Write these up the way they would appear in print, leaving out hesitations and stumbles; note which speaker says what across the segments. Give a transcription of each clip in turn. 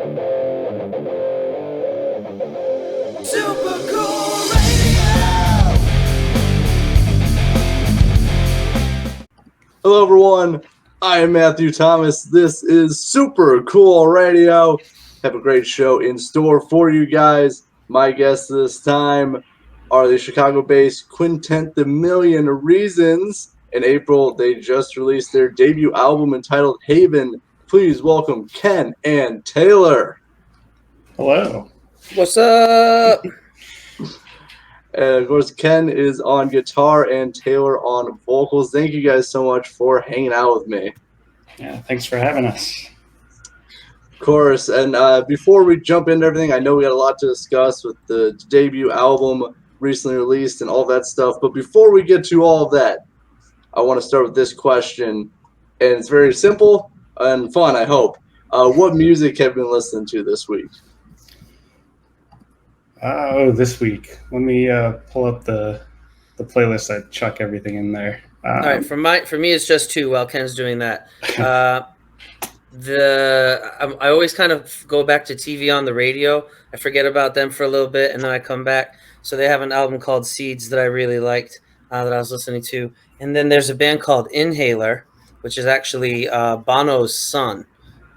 Speaker 1: Super Cool Radio!
Speaker 2: Hello, everyone. I am Matthew Thomas. This is Super Cool Radio. Have a great show in store for you guys. My guests this time are the Chicago-based Quintet The Million Reasons. In April, they just released their debut album entitled Haven. Please welcome Ken and Taylor.
Speaker 3: Hello.
Speaker 4: What's up?
Speaker 2: And of course, Ken is on guitar and Taylor on vocals. Thank you guys so much for hanging out with me.
Speaker 3: Yeah, thanks for having us.
Speaker 2: Of course, and before we jump into everything, I know we got a lot to discuss with the debut album recently released and all that stuff, but before we get to all of that, I want to start with this question, and it's very simple and fun, I hope. What music have you been listening to this week?
Speaker 3: This week. Let me pull up the playlist. I chuck everything in there.
Speaker 4: All right, for me, it's just two while Ken's doing that. I always kind of go back to TV on the radio. I forget about them for a little bit, and then I come back. So they have an album called Seeds that I really liked that I was listening to. And then there's a band called Inhaler, which is actually Bono's son.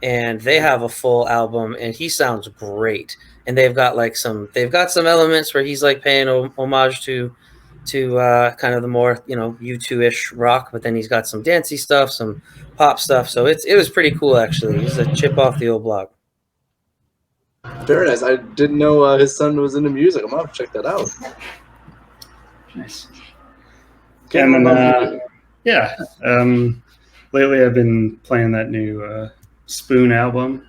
Speaker 4: And they have a full album, and he sounds great. And they've got some elements where he's like paying homage to kind of the more, U2-ish rock, but then he's got some dancey stuff, some pop stuff. So it was pretty cool, actually. He's a chip off the old block.
Speaker 2: Very nice. I didn't know his son was into music. I'm going to have to check that out.
Speaker 3: Nice. And then, lately I've been playing that new Spoon album.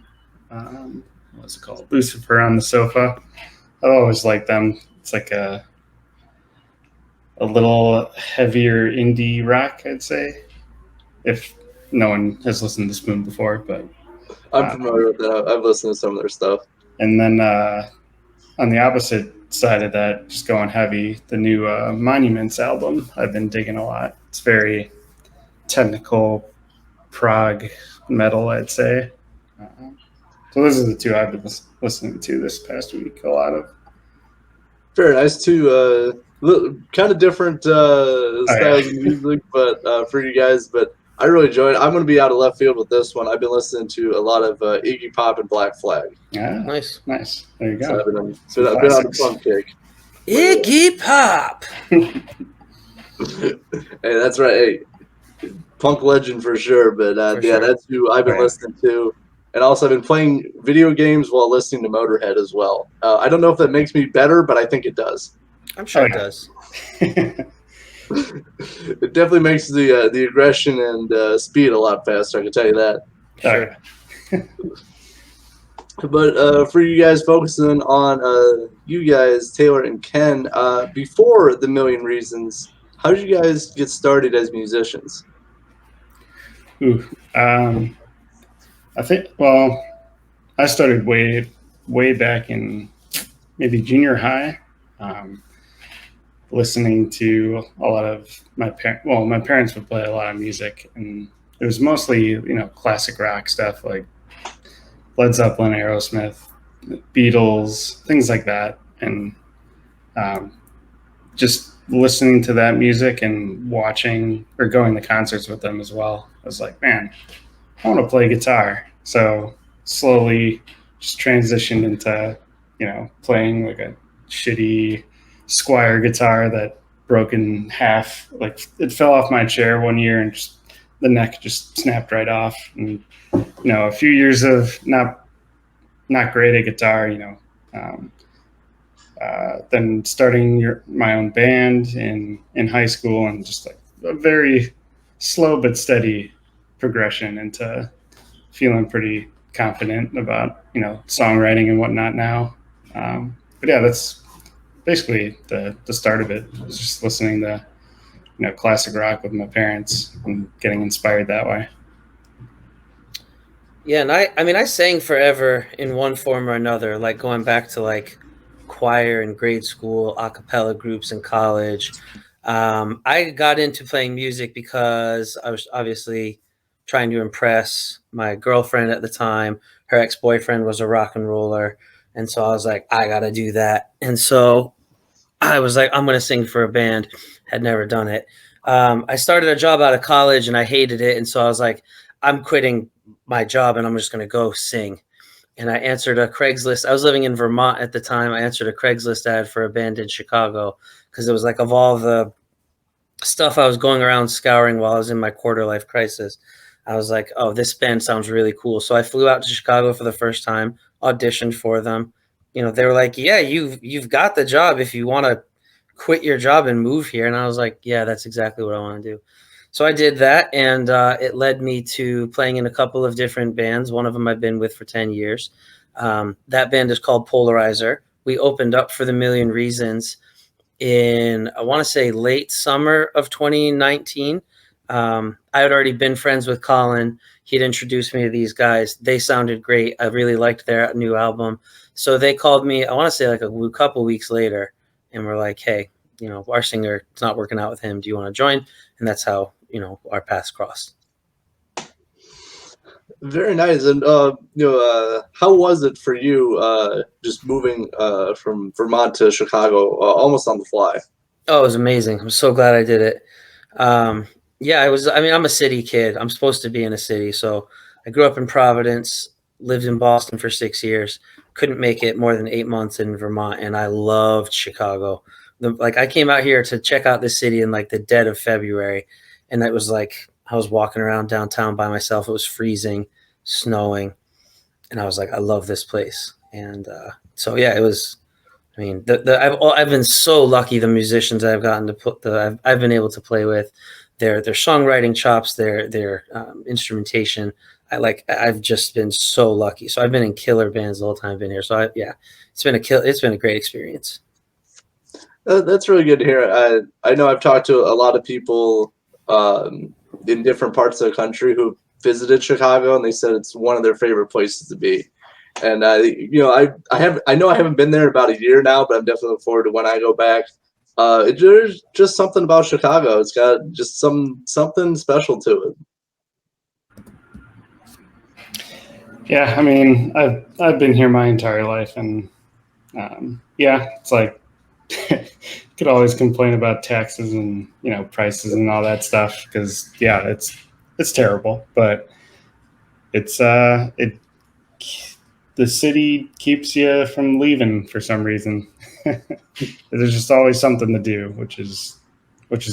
Speaker 3: What's it called? Lucifer on the Sofa. I've always liked them. It's like a little heavier indie rock, I'd say, if no one has listened to Spoon before. But
Speaker 2: I'm familiar with that. I've listened to some of their stuff.
Speaker 3: And then on the opposite side of that, just going heavy, the new Monuments album I've been digging a lot. It's very technical prog metal, I'd say. So those are the two I've been listening to this past week, a lot of.
Speaker 2: Very nice. Two kind of different styles of music, but for you guys. But I really enjoyed it. I'm going to be out of left field with this one. I've been listening to a lot of Iggy Pop and Black Flag.
Speaker 3: Yeah,
Speaker 4: Nice.
Speaker 3: There you go.
Speaker 2: So I've been on a fun kick.
Speaker 4: Iggy Pop.
Speaker 2: Hey, that's right. Hey, punk legend for sure. But
Speaker 4: Sure.
Speaker 2: That's who I've been listening to. And also, I've been playing video games while listening to Motorhead as well. I don't know if that makes me better, but I think it does.
Speaker 4: I'm sure it does.
Speaker 2: It definitely makes the aggression and speed a lot faster, I can tell you that.
Speaker 3: Sure.
Speaker 2: But for you guys, focusing on you guys, Taylor and Ken, before The Million Reasons, how did you guys get started as musicians?
Speaker 3: I think, I started way back in maybe junior high, listening to a lot of my parents would play a lot of music, and it was mostly, classic rock stuff like Led Zeppelin, Aerosmith, Beatles, things like that. And just listening to that music and watching or going to concerts with them as well. I was like, man, I want to play guitar. So slowly just transitioned into, playing like a shitty Squire guitar that broke in half. Like it fell off my chair one year and just the neck just snapped right off. And, a few years of not great at guitar, then starting my own band in high school, and just like a very slow but steady progression into feeling pretty confident about, songwriting and whatnot now. But yeah, that's basically the start of it. I was just listening to, classic rock with my parents and getting inspired that way.
Speaker 4: Yeah, and I sang forever in one form or another, like going back to like choir in grade school, a cappella groups in college. I got into playing music because I was obviously trying to impress my girlfriend at the time. Her ex-boyfriend was a rock and roller. And so I was like, I got to do that. And so I was like, I'm going to sing for a band. Had never done it. I started a job out of college and I hated it. And so I was like, I'm quitting my job and I'm just going to go sing. And I answered a Craigslist. I was living in Vermont at the time. I answered a Craigslist ad for a band in Chicago because it was like of all the stuff I was going around scouring while I was in my quarter life crisis. I was like, oh, this band sounds really cool. So I flew out to Chicago for the first time, auditioned for them. They were like, yeah, you've got the job if you want to quit your job and move here. And I was like, yeah, that's exactly what I want to do. So I did that, and it led me to playing in a couple of different bands. One of them I've been with for 10 years. That band is called Polarizer. We opened up for the Million Reasons in, I want to say, late summer of 2019. I had already been friends with Colin. He'd introduced me to these guys. They sounded great. I really liked their new album. So they called me, I want to say like a couple weeks later, and we're like, hey, our singer, it's not working out with him. Do you want to join? And that's how, our paths crossed.
Speaker 2: Very nice. And how was it for you just moving from Vermont to Chicago almost on the fly?
Speaker 4: Oh, it was amazing. I'm so glad I did it. Yeah, I'm a city kid. I'm supposed to be in a city. So I grew up in Providence, lived in Boston for 6 years, couldn't make it more than 8 months in Vermont. And I loved Chicago. I came out here to check out the city in like the dead of February. And it was like, I was walking around downtown by myself. It was freezing, snowing. And I was like, I love this place. And so, yeah, it was, I've been so lucky. The musicians I've gotten to put I've been able to play with, their songwriting chops, their instrumentation. I've just been so lucky. So I've been in killer bands the whole time I've been here. So it's been a great experience.
Speaker 2: That's really good to hear. I know I've talked to a lot of people in different parts of the country who visited Chicago, and they said it's one of their favorite places to be. And I know I haven't been there about a year now, but I'm definitely looking forward to when I go back. There's just something about Chicago. It's got just something special to it.
Speaker 3: Yeah, I've been here my entire life, and it's like you could always complain about taxes and prices and all that stuff because it's terrible, but it's the city keeps you from leaving for some reason. There's just always something to do, which is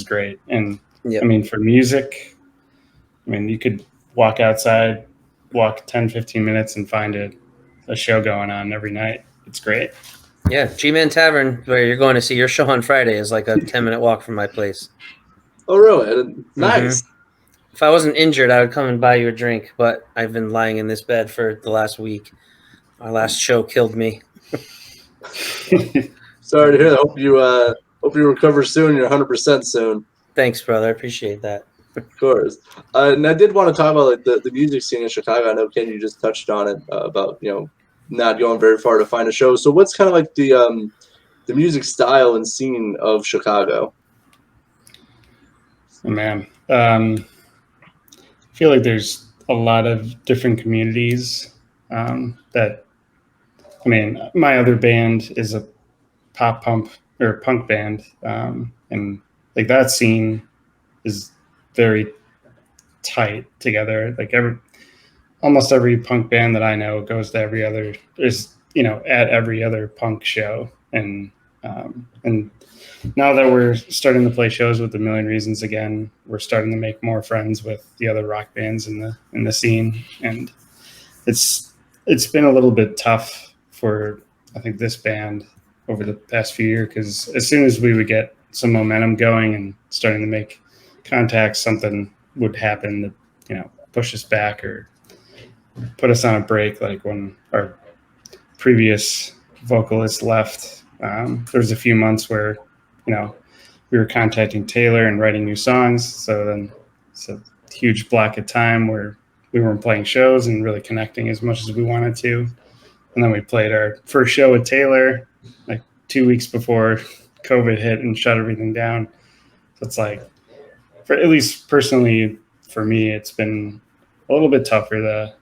Speaker 3: great. And yep. For music, you could walk outside, walk 10-15 minutes and find a show going on every night. It's great.
Speaker 4: Yeah, G-Man Tavern, where you're going to see your show on Friday, is like a 10-minute walk from my place.
Speaker 2: Oh, really? Nice.
Speaker 4: Mm-hmm. If I wasn't injured, I would come and buy you a drink, but I've been lying in this bed for the last week. My last show killed me.
Speaker 2: Sorry to hear that. Hope you recover soon. You're 100% soon.
Speaker 4: Thanks, brother. I appreciate that.
Speaker 2: Of course. And I did want to talk about the music scene in Chicago. I know, Ken, you just touched on it about not going very far to find a show. So what's kind of like the music style and scene of Chicago?
Speaker 3: Oh, man. I feel like there's a lot of different communities that, my other band is a pop punk band. And like that scene is very tight together. Like almost every punk band that I know goes to at every other punk show. And now that we're starting to play shows with the Million Reasons again, we're starting to make more friends with the other rock bands in the scene. And it's been a little bit tough for, I think, this band over the past few years, because as soon as we would get some momentum going and starting to make contacts, something would happen that, push us back or put us on a break. Like when our previous vocalist left, there was a few months where, we were contacting Taylor and writing new songs. So then it's a huge block of time where we weren't playing shows and really connecting as much as we wanted to. And then we played our first show with Taylor like 2 weeks before COVID hit and shut everything down. So it's like, for at least personally for me, it's been a little bit tougher to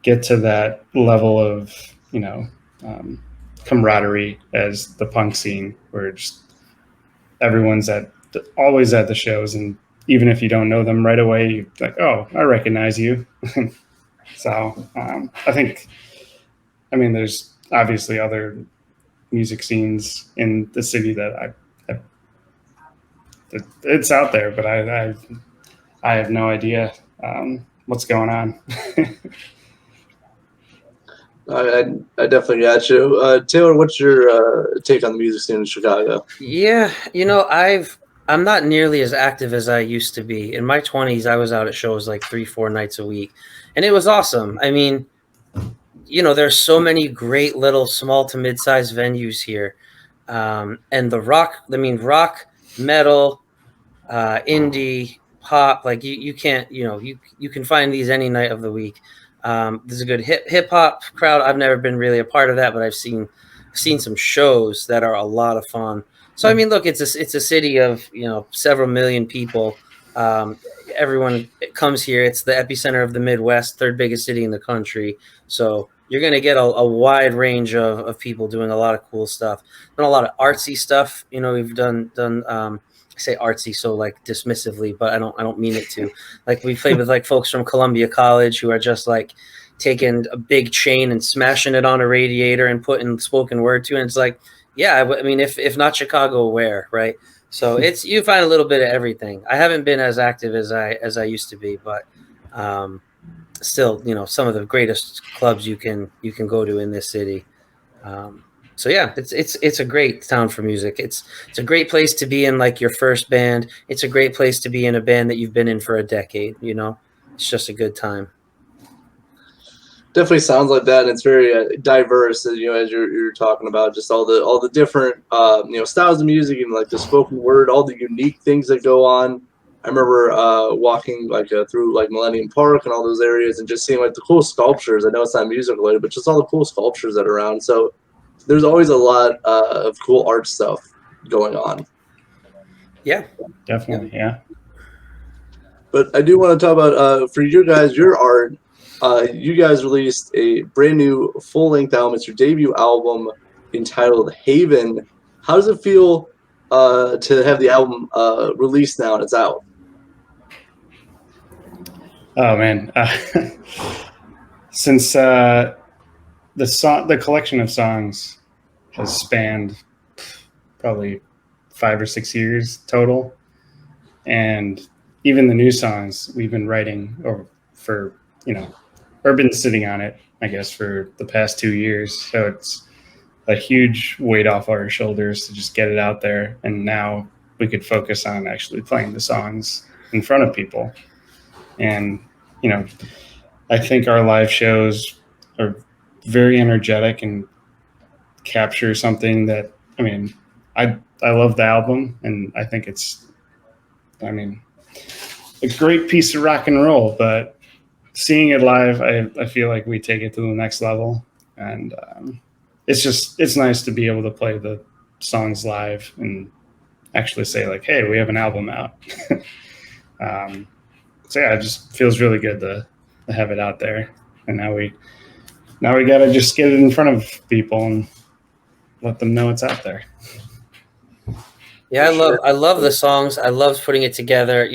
Speaker 3: get to that level of, camaraderie as the punk scene, where just everyone's always at the shows, and even if you don't know them right away, you're like, oh, I recognize you. So I think, there's obviously other music scenes in the city that it's out there, but I have no idea what's going on.
Speaker 2: I definitely got you. Taylor, what's your take on the music scene in Chicago?
Speaker 4: Yeah, I'm not nearly as active as I used to be. In my 20s, I was out at shows like 3-4 nights a week, and it was awesome. I mean, there's so many great little small to mid-sized venues here, and rock, metal, indie, pop, like you can't, you can find these any night of the week. There's a good hip hop crowd. I've never been really a part of that, but I've seen some shows that are a lot of fun. So look, it's a city of several million people. Everyone comes here. It's the epicenter of the Midwest, third biggest city in the country. So you're going to get a wide range of people doing a lot of cool stuff, and a lot of artsy stuff. We've done. I say artsy so like dismissively, but I don't mean it to. Like we played with like folks from Columbia College who are just like taking a big chain and smashing it on a radiator and putting spoken word to it. And it's like, yeah, if not Chicago, where, right? So you find a little bit of everything. I haven't been as active as I used to be, but still, some of the greatest clubs you can go to in this city. So yeah, it's a great town for music. It's a great place to be in, like your first band. It's a great place to be in a band that you've been in for a decade. It's just a good time.
Speaker 2: Definitely sounds like that, and it's very diverse. As you're talking about, just all the different styles of music and like the spoken word, all the unique things that go on. I remember walking through like Millennium Park and all those areas, and just seeing like the cool sculptures. I know it's not music related, but just all the cool sculptures that are around. So there's always a lot of cool art stuff going on.
Speaker 4: Yeah,
Speaker 3: definitely. Yeah.
Speaker 2: But I do want to talk about for you guys, your art. You guys released a brand new full-length album. It's your debut album entitled Haven. How does it feel to have the album released now and it's out?
Speaker 3: Oh man, since the collection of songs has spanned probably 5 or 6 years total, and even the new songs we've been writing or been sitting on it, I guess, for the past 2 years. So it's a huge weight off our shoulders to just get it out there, and now we could focus on actually playing the songs in front of people. And I think our live shows are very energetic and capture something that, I love the album, and I think it's a great piece of rock and roll, but seeing it live, I feel like we take it to the next level. And it's nice to be able to play the songs live and actually say like, hey, we have an album out. So yeah, it just feels really good to have it out there. And now we got to just get it in front of people and let them know it's out there.
Speaker 4: Yeah, I love the songs. I love putting it together.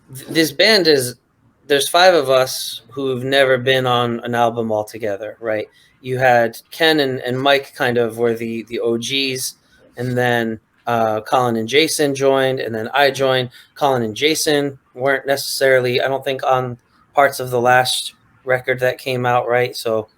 Speaker 4: This band there's 5 of us who've never been on an album all together, right? You had Ken and Mike kind of were the OGs, and then Colin and Jason joined, and then I joined. Colin and Jason weren't necessarily, I don't think, on parts of the last record that came out, right? So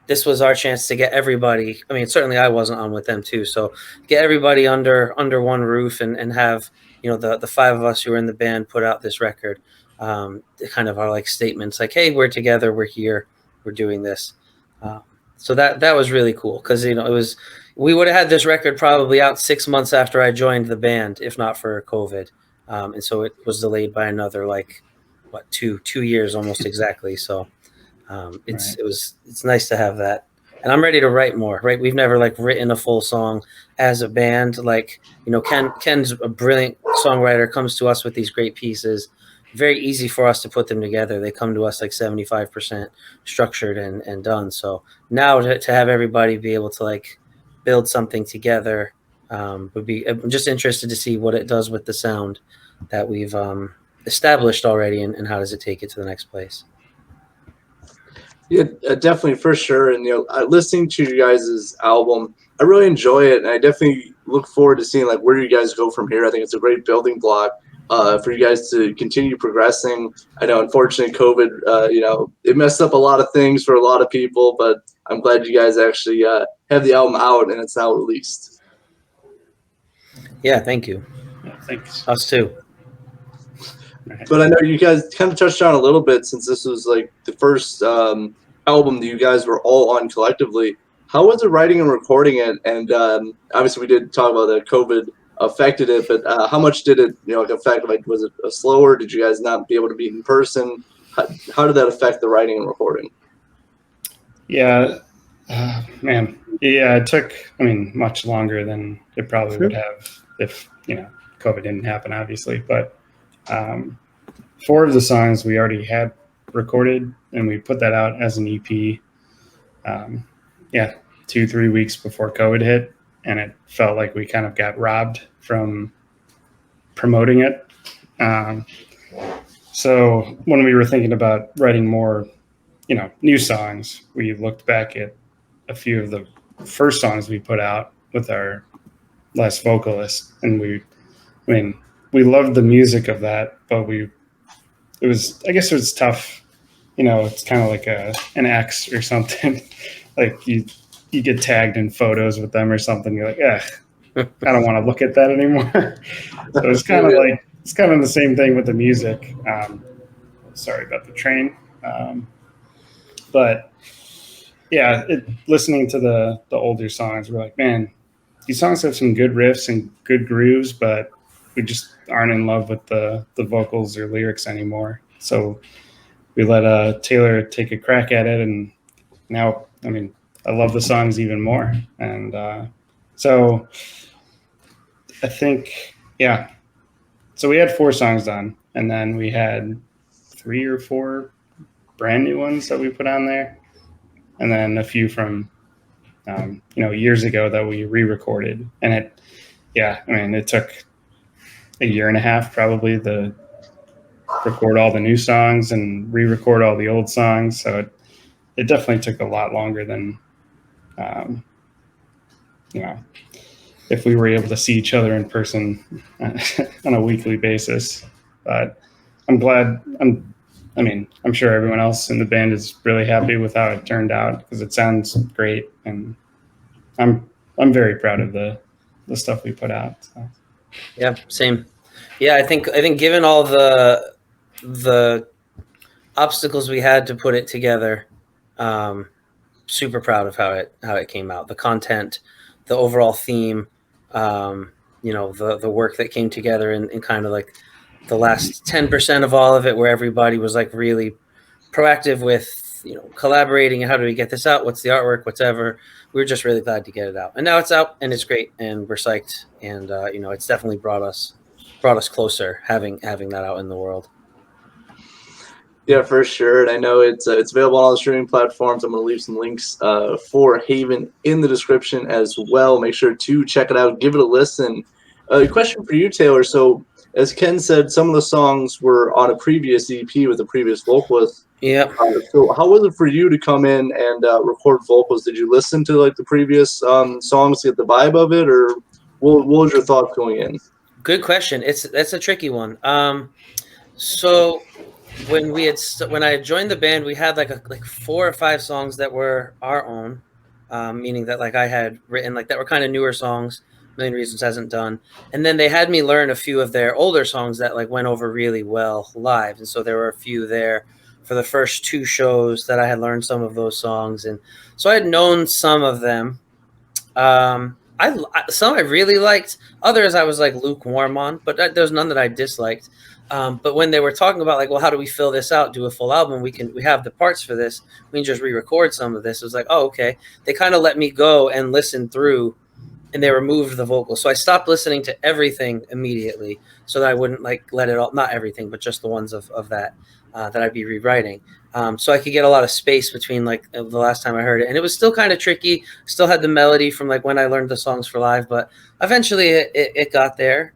Speaker 4: this was our chance to get everybody. Certainly I wasn't on with them too. So get everybody under one roof and have, the 5 of us who were in the band put out this record. Kind of our like statements like, hey, we're together, we're here, we're doing this. So that was really cool, because we would have had this record probably out 6 months after I joined the band, if not for COVID. And so it was delayed by another 2 years almost exactly. So it's nice to have that. And I'm ready to write more, right? We've never written a full song as a band. Ken's a brilliant songwriter, comes to us with these great pieces, very easy for us to put them together. They come to us like 75% structured and done. So now to have everybody be able to like build something together would be, I'm just interested to see what it does with the sound that we've established already, and how does it take it to the next place.
Speaker 2: Yeah, definitely, for sure. And listening to you guys' album, I really enjoy it, and I definitely look forward to seeing like where you guys go from here. I think it's a great building block for you guys to continue progressing. I know, unfortunately, COVID, it messed up a lot of things for a lot of people, but I'm glad you guys actually have the album out and it's now released.
Speaker 4: Yeah, thank you.
Speaker 3: Yeah, thanks.
Speaker 4: Us too.
Speaker 2: But I know you guys kind of touched on a little bit, since this was like the first album that you guys were all on collectively. How was it writing and recording it? And obviously we did talk about that COVID affected it, but how much did it affect? Like, was it slower? Did you guys not be able to meet in person? How did that affect the writing and recording?
Speaker 3: Yeah, man. Yeah, it took, much longer than it probably would have if, COVID didn't happen, obviously. But 4 of the songs we already had recorded, and we put that out as an EP, 2-3 weeks before COVID hit. And it felt like we kind of got robbed from promoting it. So when we were thinking about writing more, new songs, we looked back at a few of the first songs we put out with our last vocalist, and we loved the music of that, but I guess it was tough. It's kind of like an ex or something. Like you get tagged in photos with them or something. You're like, I don't want to look at that anymore. So it's kind of like, it's kind of the same thing with the music. Sorry about the train. But yeah, listening to the older songs, we're like, man, these songs have some good riffs and good grooves, but we just aren't in love with the vocals or lyrics anymore. So we let Taylor take a crack at it, and now, I love the songs even more. And so I think, so we had 4 songs done, and then we had 3 or 4 brand new ones that we put on there, and then a few from years ago that we re-recorded. And it took a year and a half probably to record all the new songs and re-record all the old songs. So it definitely took a lot longer than if we were able to see each other in person on a weekly basis. But I'm glad. I'm sure everyone else in the band is really happy with how it turned out, because it sounds great, and I'm very proud of the stuff we put out. So.
Speaker 4: Yeah, same. Yeah, I think given all the obstacles we had to put it together, super proud of how it came out. The content, the overall theme, the work that came together in kind of like the last 10% of all of it, where everybody was like really proactive with collaborating and how do we get this out? What's the artwork? Whatever. We were just really glad to get it out, and now it's out and it's great, and we're psyched. And it's definitely brought us closer having that out in the world.
Speaker 2: Yeah, for sure. And I know it's available on all the streaming platforms. I'm going to leave some links for Haven in the description as well. Make sure to check it out. Give it a listen. A question for you, Taylor. So, as Ken said, some of the songs were on a previous EP with a previous vocalist.
Speaker 4: Yeah.
Speaker 2: So how was it for you to come in and record vocals? Did you listen to like the previous songs to get the vibe of it, or what was your thoughts going in?
Speaker 4: Good question. That's a tricky one. So when I had joined the band, we had like 4 or 5 songs that were our own, meaning that like I had written like that were kind of newer songs. Million Reasons hasn't done, and then they had me learn a few of their older songs that like went over really well live, and so there were a few there for the first 2 shows that I had learned some of those songs, and so I had known some of them. Some I really liked, others I was like lukewarm on, but there's none that I disliked. But when they were talking about like, well, how do we fill this out? Do a full album? We have the parts for this. We can just re-record some of this. It was like, oh, okay. They kind of let me go and listen through and they removed the vocals. So I stopped listening to everything immediately so that I wouldn't like let it all, not everything, but just the ones of that that I'd be rewriting. So I could get a lot of space between like the last time I heard it. And it was still kind of tricky. Still had the melody from like when I learned the songs for live, but eventually it got there.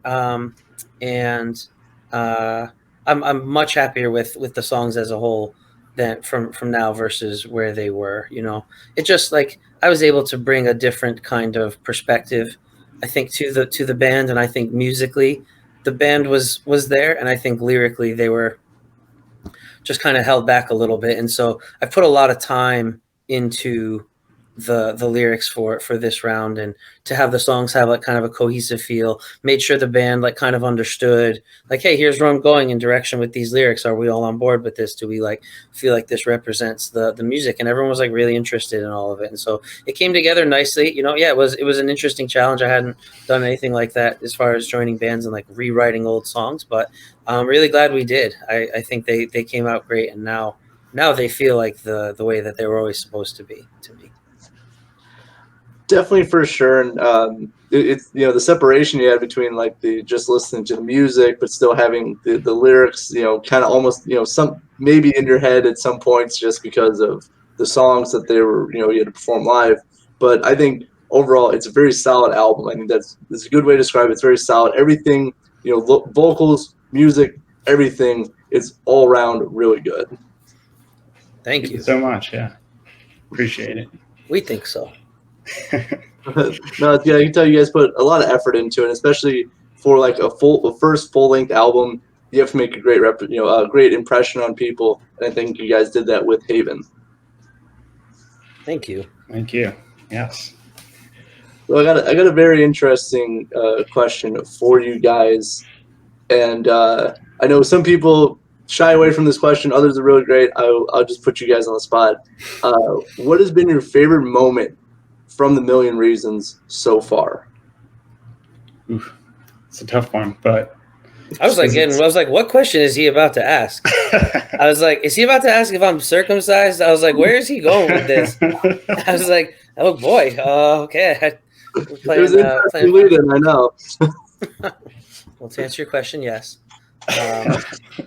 Speaker 4: And I'm much happier with the songs as a whole than from now versus where they were. You know, it just like I was able to bring a different kind of perspective, I think, to the band, and I think musically the band was there, and I think lyrically they were just kind of held back a little bit. And so I put a lot of time into the lyrics for this round, and to have the songs have like kind of a cohesive feel, made sure the band like kind of understood like, hey, here's where I'm going in direction with these lyrics. Are we all on board with this? Do we like feel like this represents the music? And everyone was like really interested in all of it. And so it came together nicely. You know, yeah, it was an interesting challenge. I hadn't done anything like that as far as joining bands and like rewriting old songs, but I'm really glad we did. I think they came out great, and now they feel like the way that they were always supposed to be to me.
Speaker 2: Definitely, for sure. And it's, you know, the separation you had between like the just listening to the music but still having the lyrics, you know, kind of almost, you know, some maybe in your head at some points just because of the songs that they were, you know, you had to perform live. But I think overall it's a very solid album. I think that's a good way to describe it. It's very solid. Everything, you know, vocals, music, everything is all around really good.
Speaker 4: Thank you
Speaker 3: so much. Yeah, appreciate it.
Speaker 4: We think so.
Speaker 2: No, yeah, I can tell you guys put a lot of effort into it, especially for like a first full length album. You have to make a great a great impression on people, and I think you guys did that with Haven.
Speaker 4: Thank you.
Speaker 3: Thank you. Yes.
Speaker 2: So I got a very interesting question for you guys, and I know some people shy away from this question. Others are really great. I'll just put you guys on the spot. What has been your favorite moment from the Million Reasons so far?
Speaker 3: Oof, it's a tough one, but
Speaker 4: I was like, what question is he about to ask? I was like, is he about to ask if I'm circumcised? I was like, where is he going with this? I was like, oh boy, okay.
Speaker 2: It was interesting lead-in, I know.
Speaker 4: Well, to answer your question, yes.
Speaker 2: I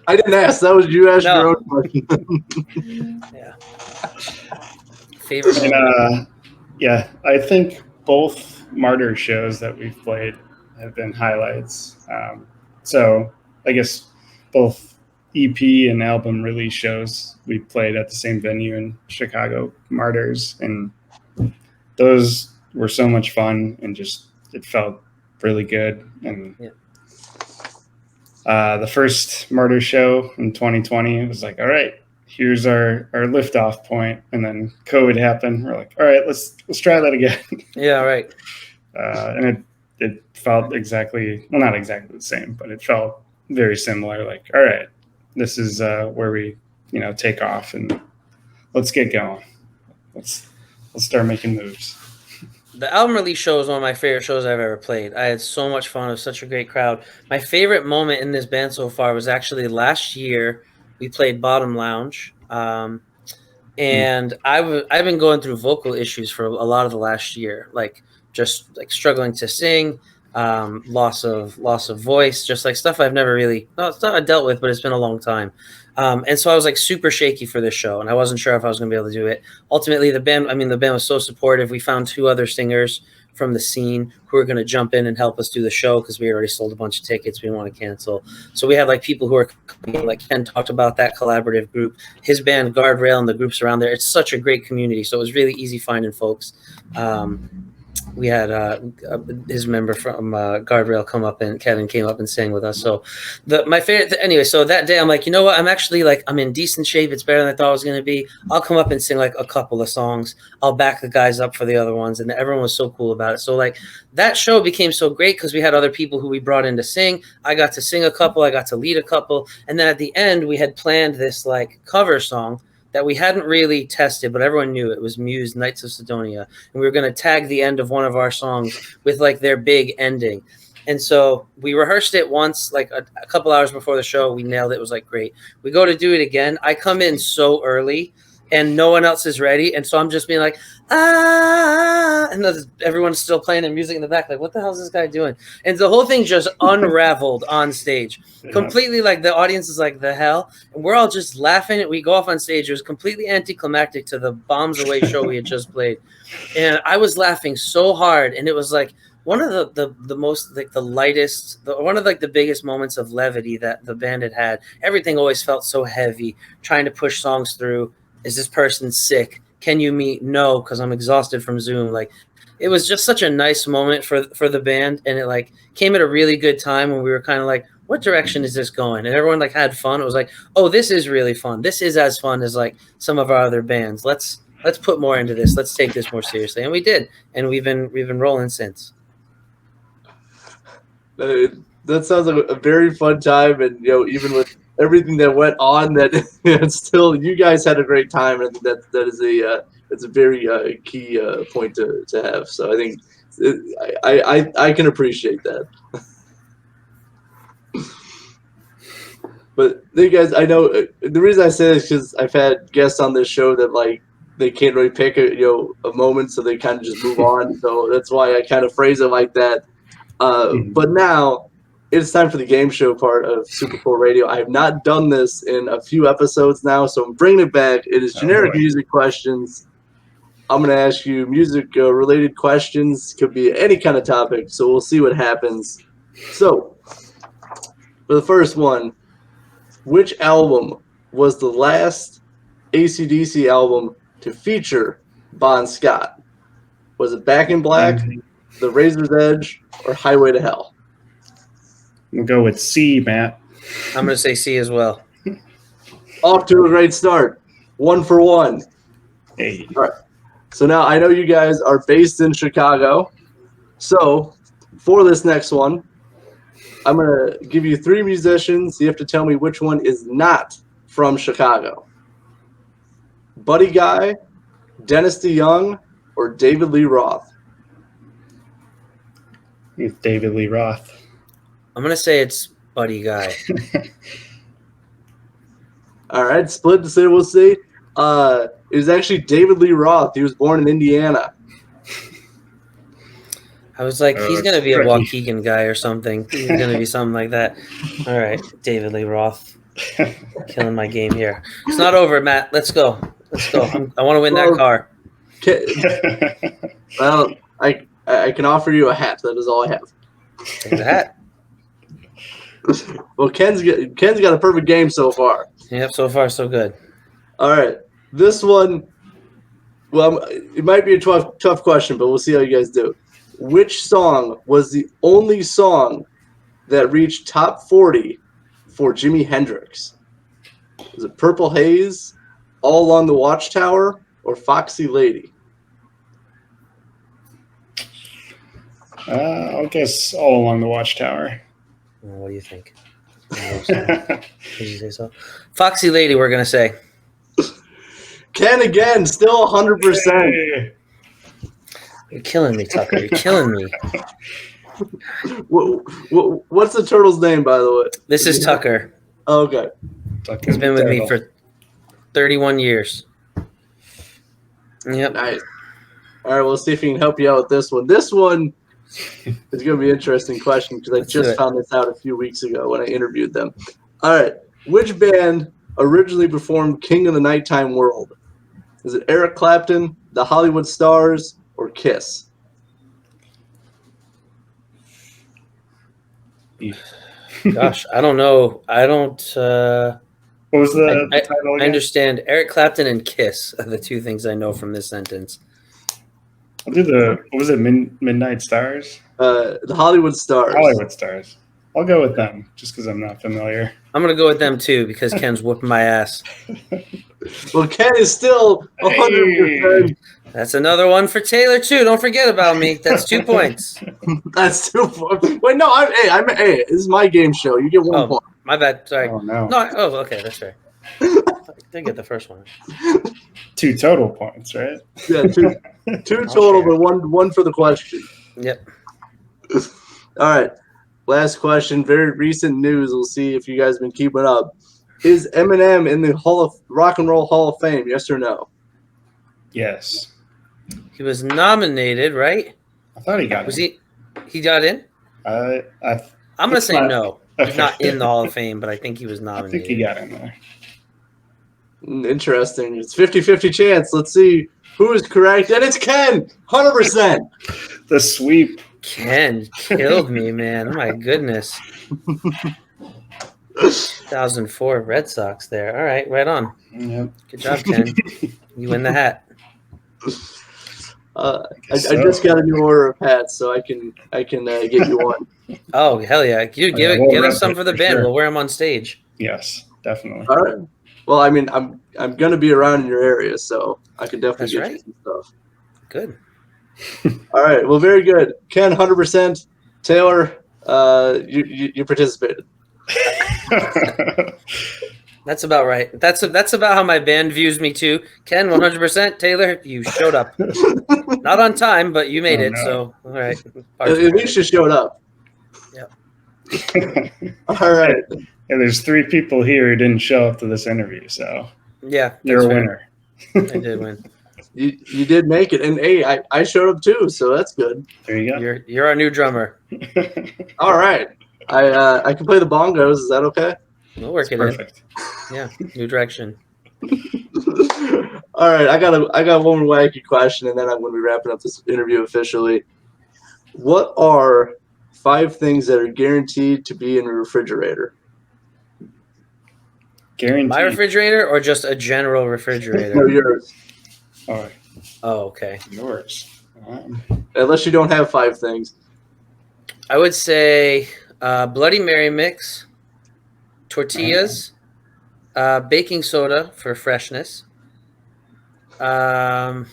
Speaker 2: didn't ask. That was you asked your own question.
Speaker 4: Yeah. Favorite moment?
Speaker 3: Yeah, I think both Martyr shows that we've played have been highlights. So I guess both EP and album release shows we played at the same venue in Chicago, Martyrs, and those were so much fun, and just it felt really good. And the first Martyr show in 2020, it was like, all right, here's our liftoff point, and then COVID happened. We're like, all right, let's try that again.
Speaker 4: Yeah, right.
Speaker 3: And it felt not exactly the same, but it felt very similar. Like, all right, this is where we, you know, take off, and let's get going. Let's start making moves.
Speaker 4: The album release show is one of my favorite shows I've ever played. I had so much fun. It was such a great crowd. My favorite moment in this band so far was actually last year. We played Bottom Lounge, and I've been going through vocal issues for a lot of the last year, like just like struggling to sing, loss of voice, just like stuff I've never really it's not I dealt with, but it's been a long time. And so I was like super shaky for this show, and I wasn't sure if I was going to be able to do it. Ultimately, the band was so supportive. We found 2 other singers from the scene who were going to jump in and help us do the show because we already sold a bunch of tickets. We didn't want to cancel. So we had like people who are like Ken talked about, that collaborative group, his band Guardrail, and the groups around there. It's such a great community. So it was really easy finding folks. We had his member from Guardrail come up, and Kevin came up and sang with us. So my favorite anyway, so that day I'm like, you know what? I'm actually like, I'm in decent shape. It's better than I thought it was going to be. I'll come up and sing like a couple of songs. I'll back the guys up for the other ones. And everyone was so cool about it. So like that show became so great because we had other people who we brought in to sing. I got to sing a couple. I got to lead a couple. And then at the end, we had planned this like cover song that we hadn't really tested, but everyone knew it was Muse, Knights of Sidonia. And we were going to tag the end of one of our songs with like their big ending. And so we rehearsed it once, like a couple hours before the show. We nailed it. It was like, great. We go to do it again. I come in so early, and no one else is ready. And so I'm just being like, ah, and everyone's still playing the music in the back. Like, what the hell is this guy doing? And the whole thing just unraveled on stage.
Speaker 3: Yeah.
Speaker 4: Completely, like, the audience is like, the hell? And we're all just laughing. We go off on stage. It was completely anticlimactic to the Bombs Away show we had just played. And I was laughing so hard. And it was like one of the most, like, the lightest, one of, like, the biggest moments of levity that the band had. Everything always felt so heavy, trying to push songs through. Is this person sick? Can you meet? No, because I'm exhausted from Zoom. Like, it was just such a nice moment for the band, and it, like, came at a really good time when we were kind of like, what direction is this going? And everyone, like, had fun. It was like, oh, this is really fun. This is as fun as, like, some of our other bands. Let's put more into this. Let's take this more seriously, and we did, and we've been rolling since.
Speaker 2: That sounds like a very fun time, and even with everything that went on, that still you guys had a great time, and that is it's a very key point to have. So I think I can appreciate that. But you guys, I know the reason I say this because I've had guests on this show that, like, they can't really pick a moment, so they kind of just move on. So that's why I kind of phrase it like that. But now it's time for the game show part of Super Cool Radio. I have not done this in a few episodes now, so I'm bringing it back. It is generic music questions. I'm going to ask you music-related questions. Could be any kind of topic, so we'll see what happens. So, for the first one, which album was the last AC/DC album to feature Bon Scott? Was it Back in Black, The Razor's Edge, or Highway to Hell?
Speaker 3: We'll go with C, Matt.
Speaker 4: I'm going to say C as well.
Speaker 2: Off to a great start. 1 for 1.
Speaker 3: Hey.
Speaker 2: All right. So now I know you guys are based in Chicago. So for this next one, I'm going to give you 3 musicians. You have to tell me which one is not from Chicago. Buddy Guy, Dennis DeYoung, or David Lee Roth?
Speaker 3: It's David Lee Roth.
Speaker 4: I'm going to say it's Buddy Guy.
Speaker 2: All right, split decision, we'll see. It was actually David Lee Roth. He was born in Indiana.
Speaker 4: I was like, he's going to be a Waukegan guy or something. He's going to be something like that. All right, David Lee Roth. Killing my game here. It's not over, Matt. Let's go. Let's go. I want to win that car.
Speaker 2: Well, I can offer you a hat. That is all I have.
Speaker 4: Take the hat.
Speaker 2: Well, Ken's got a perfect game so far.
Speaker 4: Yep, so far so good.
Speaker 2: All right, this one. Well, it might be a tough question, but we'll see how you guys do. Which song was the only song that reached top 40 for Jimi Hendrix? Was it Purple Haze, All Along the Watchtower, or Foxy Lady?
Speaker 3: I'll guess All Along the Watchtower.
Speaker 4: What do you think? Did you say so? Foxy Lady, we're going to say.
Speaker 2: Ken again, still 100%.
Speaker 3: Hey.
Speaker 4: You're killing me, Tucker. You're killing me.
Speaker 2: What's the turtle's name, by the way?
Speaker 4: This is Tucker.
Speaker 2: Oh, okay.
Speaker 4: He's been with me for 31 years. Yep.
Speaker 2: Nice. All right, we'll see if we can help you out with this one. This one is going to be an interesting question because I just found this out a few weeks ago when I interviewed them. All right. Which band originally performed King of the Nighttime World? Is it Eric Clapton, the Hollywood Stars, or Kiss?
Speaker 4: Gosh, I don't know. I don't.
Speaker 3: What was the title
Speaker 4: I
Speaker 3: again?
Speaker 4: understand. Eric Clapton and Kiss are the two things I know from this sentence.
Speaker 3: I'll do what was it, Midnight Stars?
Speaker 2: The Hollywood Stars.
Speaker 3: Hollywood Stars. I'll go with them just because I'm not familiar.
Speaker 4: I'm going to go with them too because Ken's whooping my ass.
Speaker 2: Well, Ken is still 100%.
Speaker 3: Hey.
Speaker 4: That's another one for Taylor too. Don't forget about me. That's 2 points.
Speaker 2: That's 2 points. Wait, no, hey, this is my game show. You get 1 point.
Speaker 4: My bad. Sorry.
Speaker 3: Oh, no.
Speaker 4: Okay, that's fair. I did get the first one.
Speaker 3: 2 total points, right?
Speaker 2: Yeah, two total, but one for the question.
Speaker 4: Yep.
Speaker 2: All right. Last question. Very recent news. We'll see if you guys have been keeping up. Is Eminem in the Rock and Roll Hall of Fame? Yes or no?
Speaker 3: Yes.
Speaker 4: He was nominated, right?
Speaker 3: I thought he got
Speaker 4: Was
Speaker 3: in.
Speaker 4: he got in?
Speaker 3: I
Speaker 4: I'm gonna say
Speaker 3: not-
Speaker 4: no. He's
Speaker 3: okay.
Speaker 4: not in the Hall of Fame, but I think he was
Speaker 3: I
Speaker 4: nominated.
Speaker 3: think he got in there.
Speaker 2: Interesting. It's 50-50 chance. Let's see who is correct. And it's Ken. 100%.
Speaker 3: The sweep.
Speaker 4: Ken killed me, man. Oh my goodness. 2004 Red Sox there. All right, right on.
Speaker 3: Yep.
Speaker 4: Good job, Ken. You win the hat.
Speaker 2: I just got a new order of hats, so I can get you one.
Speaker 4: Oh hell yeah! Dude,
Speaker 3: Yeah,
Speaker 4: get
Speaker 3: we'll
Speaker 4: us
Speaker 3: rep
Speaker 4: some
Speaker 3: it
Speaker 4: for the
Speaker 3: for
Speaker 4: band.
Speaker 3: sure.
Speaker 4: We'll wear them on stage.
Speaker 3: Yes, definitely.
Speaker 2: All right. Well, I mean, I'm gonna be around in your area, so I can definitely
Speaker 4: That's
Speaker 2: get you
Speaker 4: right.
Speaker 2: some stuff.
Speaker 4: Good.
Speaker 2: All right. Well, very good. Ken, 100%. Taylor, you participated.
Speaker 4: That's about right. That's about how my band views me too. Ken, 100%. Taylor, you showed up. Not on time, but you made
Speaker 3: Oh,
Speaker 4: it.
Speaker 3: no.
Speaker 4: So all right.
Speaker 2: At least you showed up. All right.
Speaker 3: Yeah, there's 3 people here who didn't show up to this interview, so
Speaker 4: Yeah,
Speaker 3: you're a
Speaker 4: that's
Speaker 3: winner.
Speaker 4: fair. I did win.
Speaker 2: You did make it, and hey, I showed up too, so that's good.
Speaker 3: There you go.
Speaker 4: You're our new drummer.
Speaker 2: All right. I can play the bongos. Is that okay?
Speaker 4: We'll work it
Speaker 3: Perfect.
Speaker 4: in. Yeah, new direction.
Speaker 2: All right, I got one more wacky question, and then I'm going to be wrapping up this interview officially. What are 5 things that are guaranteed to be in a refrigerator?
Speaker 3: Guaranteed.
Speaker 4: My refrigerator or just a general refrigerator?
Speaker 2: No, yours.
Speaker 3: All right,
Speaker 4: Oh, okay.
Speaker 3: yours.
Speaker 2: Unless you don't have 5 things.
Speaker 4: I would say Bloody Mary mix, tortillas, baking soda for freshness, Kerrygold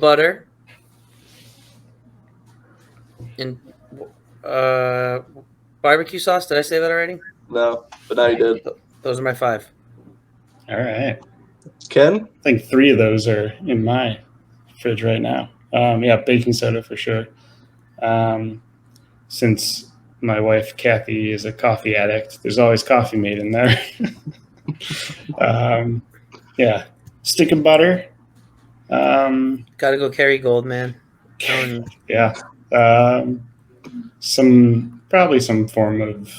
Speaker 4: butter, and barbecue sauce. Did I say that already?
Speaker 2: No, but now you did.
Speaker 4: Those are my 5.
Speaker 3: All right.
Speaker 2: Ken?
Speaker 3: I think 3 of those are in my fridge right now. Yeah, baking soda for sure. Since my wife Kathy is a coffee addict, there's always coffee made in there. Yeah, stick of butter.
Speaker 4: Gotta go Kerrygold, man. Telling you.
Speaker 3: Yeah, probably some form of,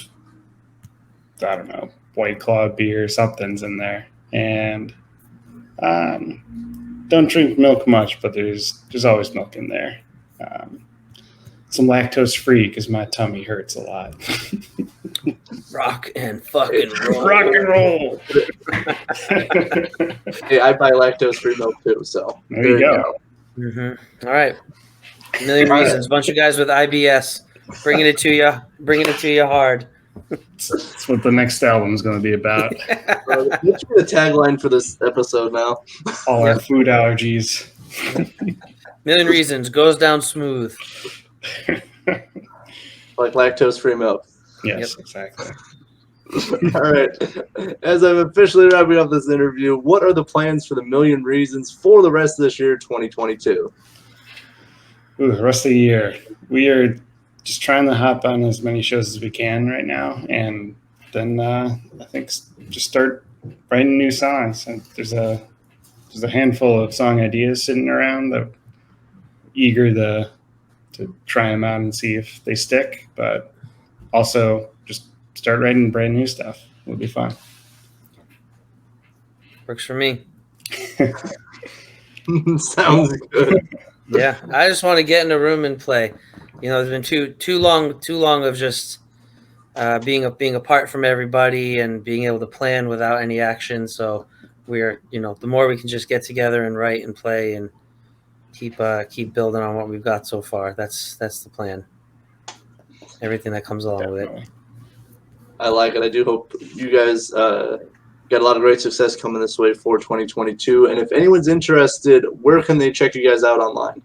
Speaker 3: I don't know, White Claw beer, something's in there, and don't drink milk much, but there's always milk in there. Some lactose free because my tummy hurts a lot.
Speaker 4: Rock and fucking roll.
Speaker 3: Rock and roll.
Speaker 2: Hey, I buy lactose-free milk too, so
Speaker 3: There you go.
Speaker 4: All right. A million reasons. Bunch of guys with IBS. Bringing it to you hard.
Speaker 3: That's what the next album is going to be about.
Speaker 2: What's the tagline for this episode now?
Speaker 3: All our food allergies.
Speaker 4: Million reasons. Goes down smooth.
Speaker 2: Like lactose-free milk.
Speaker 3: Yes, exactly.
Speaker 2: All right. As I'm officially wrapping up this interview, what are the plans for the Million Reasons for the rest of this year, 2022?
Speaker 3: Ooh, the rest of the year. We are just trying to hop on as many shows as we can right now. And then I think just start writing new songs. And there's a handful of song ideas sitting around that eager to try them out and see if they stick. But also just start writing brand new stuff. It'll be fun.
Speaker 4: Works for me.
Speaker 2: Sounds good.
Speaker 4: Yeah, I just want to get in a room and play. You know, there's been too long of just being apart from everybody and being able to plan without any action. So we're, the more we can just get together and write and play and keep building on what we've got so far. That's the plan. Everything that comes along with it.
Speaker 2: I like it. I do hope you guys got a lot of great success coming this way for 2022. And if anyone's interested, where can they check you guys out online?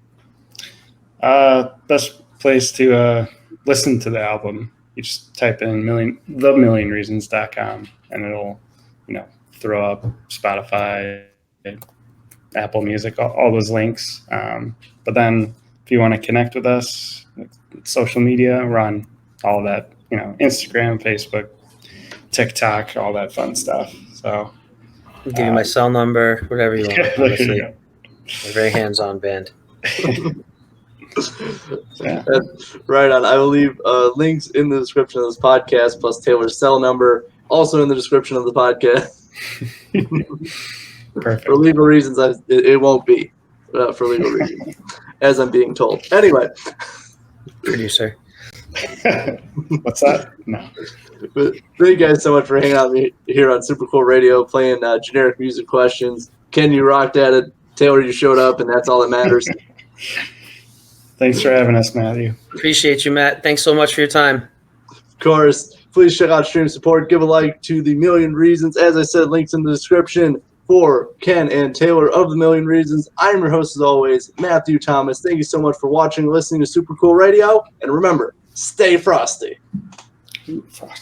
Speaker 3: Best place to listen to the album. You just type in themillionreasons.com and it'll, throw up Spotify, Apple Music, all those links. But then if you want to connect with us, social media, we're on all of that, Instagram, Facebook, TikTok, all that fun stuff. So
Speaker 4: I'll give you my cell number, whatever you want.
Speaker 3: there you
Speaker 4: Honestly,
Speaker 3: go.
Speaker 4: we're a very hands-on band.
Speaker 3: Yeah.
Speaker 2: Right on. I will leave links in the description of this podcast, plus Taylor's cell number, also in the description of the podcast.
Speaker 3: Perfect.
Speaker 2: For legal reasons, it won't be for legal reasons, as I'm being told. Anyway,
Speaker 4: Producer.
Speaker 3: What's that? No.
Speaker 2: but thank you guys so much for hanging out with me here on Super Cool Radio, playing generic music questions. Ken, you rocked at it. Taylor, you showed up, and that's all that matters.
Speaker 3: Thanks for having us, Matthew.
Speaker 4: Appreciate you, Matt. Thanks so much for your time.
Speaker 2: Of course, please check out Stream Support. Give a like to the Million Reasons. As I said, links in the description for Ken and Taylor of the Million Reasons. I'm your host, as always, Matthew Thomas. Thank you so much for watching and listening to Super Cool Radio. And remember, stay frosty.
Speaker 3: Ooh, fuck.